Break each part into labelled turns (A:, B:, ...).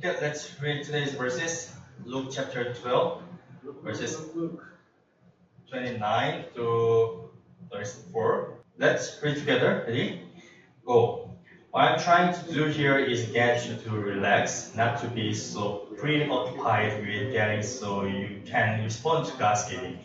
A: Okay, let's read today's verses. Luke chapter 12, verses 29 to 34. Let's read together. Ready? Go. What I'm trying to do here is get you to relax, not to be so preoccupied with getting so you can respond to God's giving.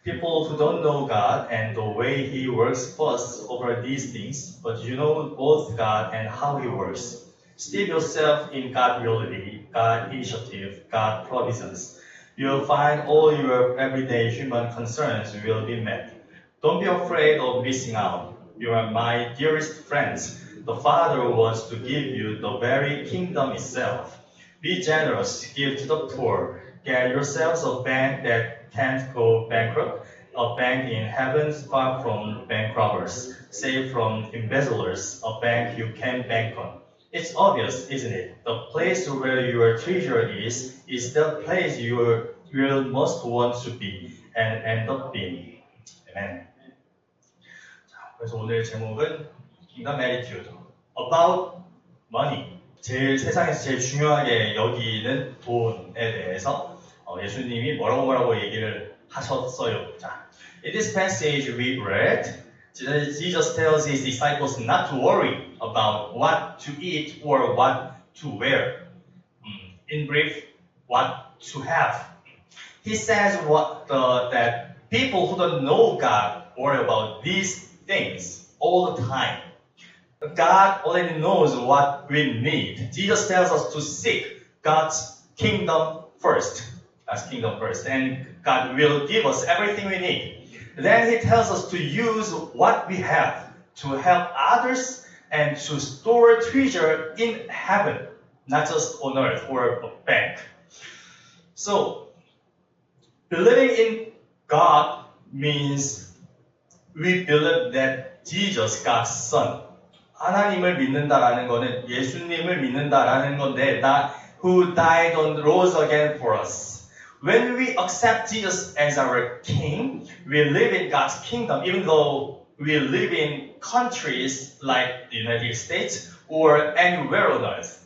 A: People who don't know God and the way He works fuss over these things, but you know both God and how He works. Steep yourself in God reality, God initiative, God provisions. You'll find all your everyday human concerns will be met. Don't be afraid of missing out. You are my dearest friends. The Father wants to give you the very kingdom itself. Be generous, give to the poor. Get yourselves a bank that can't go bankrupt, a bank in heaven far from bank robbers, safe from embezzlers, a bank you can bank on. It's obvious, isn't it? The place where your treasure is the place you will most want to be and end up being. Amen. 그래서 오늘 제목은 Kingdom Attitude, about money. 세상에서 제일 중요하게 여기는 돈에 대해서 예수님이 뭐라고 얘기를 하셨어요. 자, in this passage we read, Jesus tells his disciples not to worry about what to eat or what to wear. In brief, what to have. He says that people who don't know God worry about these things all the time. God already knows what we need. Jesus tells us to seek God's kingdom first. God's kingdom first. And God will give us everything we need. Then He tells us to use what we have to help others and to store treasure in heaven, not just on earth or a bank. So, believing in God means we believe that Jesus, God's Son, 하나님을 믿는다라는 것은 예수님을 믿는다라는 건데, that who died and rose again for us. When we accept Jesus as our King, we live in God's kingdom, even though we live in countries like the United States or anywhere on earth.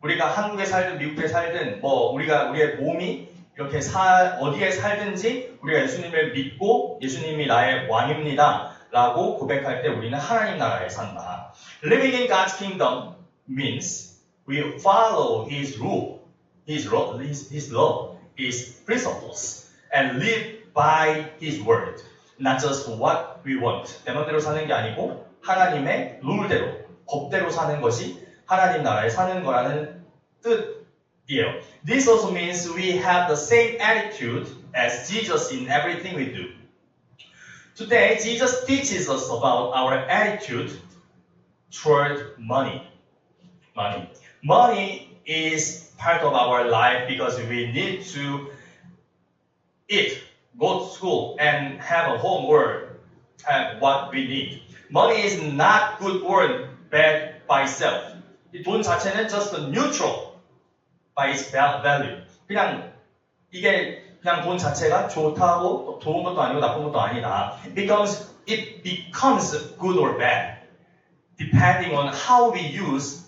A: 우리가 한국에 살든 미국에 살든 우리의 몸이 이렇게 어디에 살든지 우리가 예수님을 믿고 예수님이 나의 왕입니다 라고 고백할 때 우리는 하나님 나라에 산다. Living in God's kingdom means we follow His rule, His law, His principles, and live by His word. Not just what we want. 내 맘대로 사는 게 아니고 하나님의 룰대로, 법대로 사는 것이 하나님 나라에 사는 거라는 뜻이에요. This also means we have the same attitude as Jesus in everything we do. Today, Jesus teaches us about our attitude toward money. Money is part of our life because we need to eat, go to school, and have a home or have what we need. Money is not good or bad by itself. 돈 자체는 just neutral by its value. 이게 그냥 돈 자체가 좋다고 좋은 것도 아니고 나쁜 것도 아니다. Because it becomes good or bad depending on how we use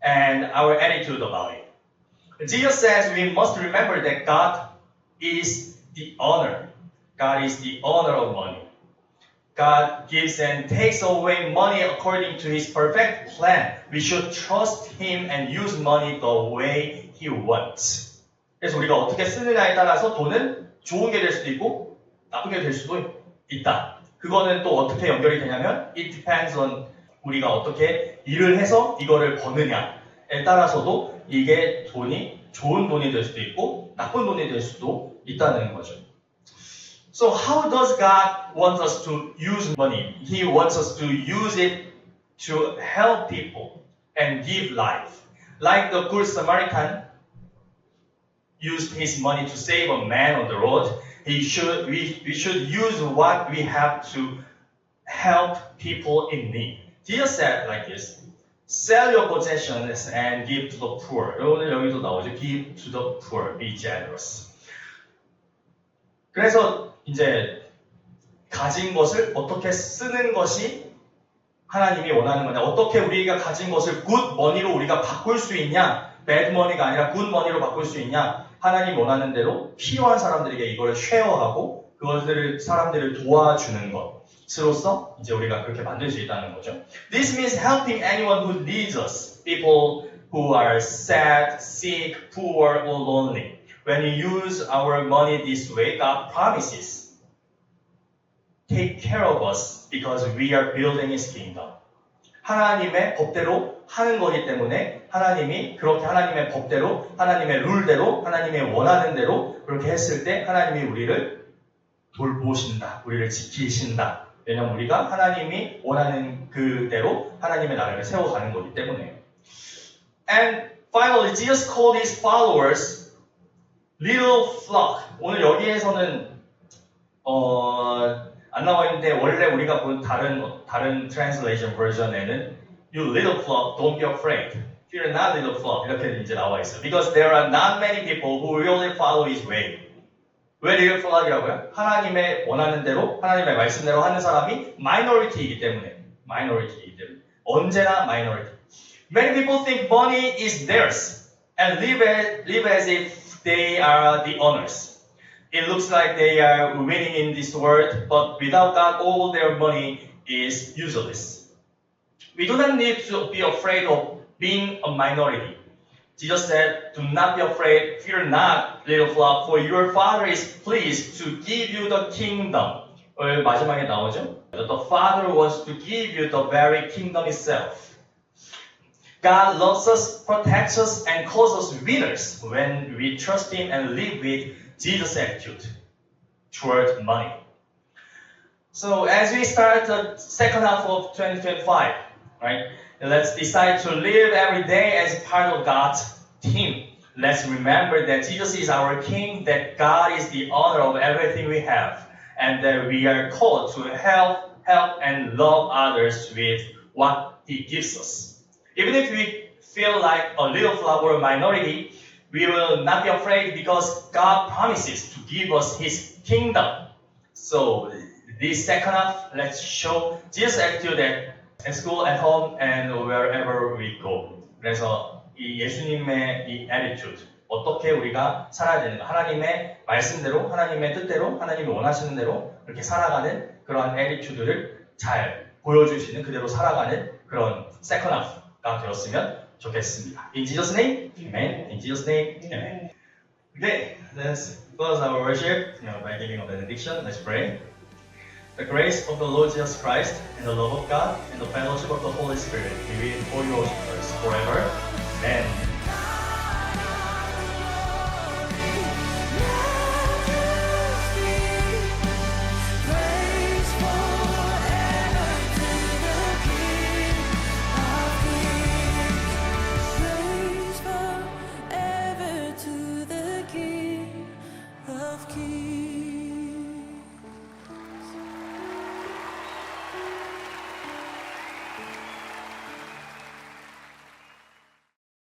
A: and our attitude about it. Jesus says we must remember that God is the owner. God is the owner of money. God gives and takes away money according to His perfect plan. We should trust Him and use money the way He wants. 그래서 우리가 어떻게 쓰느냐에 따라서 돈은 좋은 게 될 수도 있고 나쁜 게 될 수도 있다. 그거는 또 어떻게 연결이 되냐면 it depends on 우리가 어떻게 일을 해서 이거를 버느냐에 따라서도 이게 돈이 좋은 돈이 될 수도 있고 나쁜 돈이 될 수도 있다는 거죠. So how does God want us to use money? He wants us to use it to help people and give life. Like the Good Samaritan used his money to save a man on the road, we should use what we have to help people in need. Jesus said like this, sell your possessions and give to the poor. 오늘 여기도 나오죠. Give to the poor, be generous. 그래서 이제 가진 것을 어떻게 쓰는 것이 하나님이 원하는 거냐. 어떻게 우리가 가진 것을 good money로 우리가 바꿀 수 있냐. bad money가 아니라 good money로 바꿀 수 있냐? 하나님 원하는 대로 필요한 사람들에게 이걸 쉐어하고 그것들을 사람들을 도와주는 것으로서 이제 우리가 그렇게 만들 수 있다는 거죠. This means helping anyone who needs us. People who are sad, sick, poor, or lonely. When we use our money this way, God promises take care of us because we are building His kingdom. 하나님의 법대로 하는 거기 때문에 하나님이 그렇게 하나님의 법대로, 하나님의 룰대로, 하나님의 원하는 대로 그렇게 했을 때 하나님이 우리를 돌보신다, 우리를 지키신다. 왜냐하면 우리가 하나님이 원하는 그대로 하나님의 나라를 세워가는 거기 때문에. And finally, Jesus called His followers little flock. 오늘 여기에서는 안 나와 있는데 원래 우리가 본 다른 translation version에는 You little flock, don't be afraid. Fear not, little flock. 이렇게 이제 나와 있어요. Because there are not many people who really follow His way. 왜 little flock이라고요? 하나님의 원하는 대로, 하나님의 말씀대로 하는 사람이 minority이기 때문에. 언제나 minority. Many people think money is theirs and live as if they are the owners. It looks like they are winning in this world, but without God, all their money is useless. We do not need to be afraid of being a minority. Jesus said, do not be afraid, fear not, little flock, for your Father is pleased to give you the kingdom. 마지막에 나오죠? The Father wants to give you the very kingdom itself. God loves us, protects us, and calls us winners when we trust Him and live with Jesus' attitude toward money. So as we start the second half of 2025, right? Let's decide to live every day as part of God's team. Let's remember that Jesus is our King, that God is the owner of everything we have, and that we are called to help and love others with what He gives us. Even if we feel like a little flock or a minority, we will not be afraid because God promises to give us His kingdom. So this second half, let's show Jesus' attitude at school, at home, and wherever we go. 그래서 이 예수님의 이 attitude, 어떻게 우리가 살아야 되는가, 하나님의 말씀대로, 하나님의 뜻대로, 하나님이 원하시는 대로 그렇게 살아가는 그러한 attitude를 잘 보여줄 수 있는, 그대로 살아가는 그런 second half가 되었으면 좋겠습니다. In Jesus' name, Amen. In Jesus' name, Amen. Okay, let's close our worship by giving a benediction. Let's pray. The grace of the Lord Jesus Christ and the love of God and the fellowship of the Holy Spirit be with all your worshipers forever. Amen.